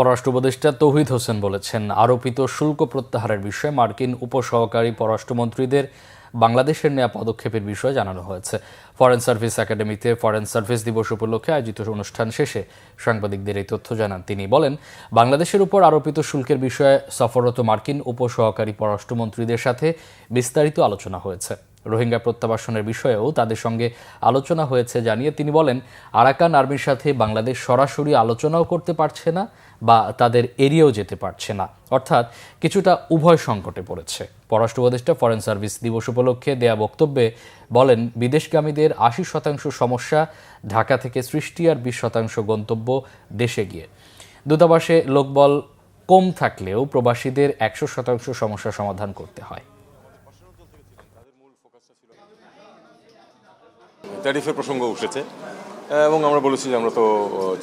পররাষ্ট্র উপদেষ্টা তৌহিদ হোসেন বলেছেন, আরোপিত শুল্ক প্রত্যাহারের বিষয়ে মার্কিন উপসহকারী পররাষ্ট্রমন্ত্রীদের বাংলাদেশের নেওয়া পদক্ষেপের বিষয়ে জানানো হয়েছে। ফরেন সার্ভিস একাডেমিতে ফরেন সার্ভিস দিবস উপলক্ষে আয়োজিত অনুষ্ঠান শেষে সাংবাদিকদের এই তথ্য জানান তিনি। বলেন, বাংলাদেশের উপর আরোপিত শুল্কের বিষয়ে সফররত মার্কিন উপসহকারী পররাষ্ট্রমন্ত্রীদের সাথে বিস্তারিত আলোচনা হয়েছে। রোহিঙ্গা প্রত্যাবাসনের বিষয়েও তাদের সঙ্গে আলোচনা হয়েছে জানিয়ে তিনি বলেন, আরাকান আর্মির সাথে বাংলাদেশ সরাসরি আলোচনাও করতে পারছে না বা তাদের এড়িয়েও যেতে পারছে না, অর্থাৎ কিছুটা উভয় সংকটে পড়েছে। পররাষ্ট্র উপদেষ্টা ফরেন সার্ভিস দিবস উপলক্ষে দেয়া বক্তব্যে বলেন, বিদেশগামীদের ৮০% সমস্যা ঢাকা থেকে সৃষ্টি আর ২০% গন্তব্য দেশে গিয়ে। দূতাবাসে লোকবল কম থাকলেও প্রবাসীদের ১০০% সমস্যা সমাধান করতে হয়। ট্যারিফের প্রসঙ্গ উঠেছে এবং আমরা বলেছি যে আমরা তো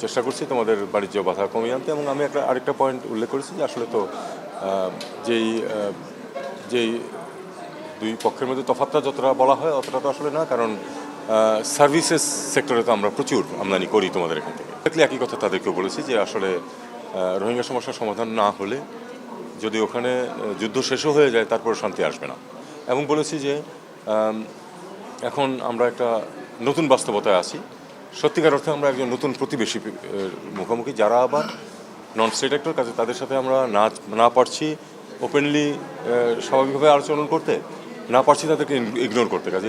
চেষ্টা করছি তোমাদের বাণিজ্য বাধা কমিয়ে আনতে, এবং আমি আরেকটা পয়েন্ট উল্লেখ করেছি যে আসলে তো যেই দুই পক্ষের মধ্যে তফাৎটা যতটা বলা হয় অতটা তো আসলে না, কারণ সার্ভিসেস সেক্টরে তো আমরা প্রচুর আমদানি করি তোমাদের এখান থেকে। একই কথা তাদেরকেও বলেছি যে আসলে রোহিঙ্গা সমস্যার সমাধান না হলে যদি ওখানে যুদ্ধ শেষও হয়ে যায় তারপরে শান্তি আসবে না, এবং বলেছি যে এখন আমরা একটা নতুন বাস্তবতায় আছি। সত্যিকার অর্থে আমরা একজন নতুন প্রতিবেশী মুখোমুখি, যারা আবার নন স্টেট অ্যাক্টর, কাজে তাদের সাথে আমরা না পারছি ওপেনলি স্বাভাবিকভাবে আচরণ করতে, না পারছি তাদেরকে ইগনোর করতে। কাজে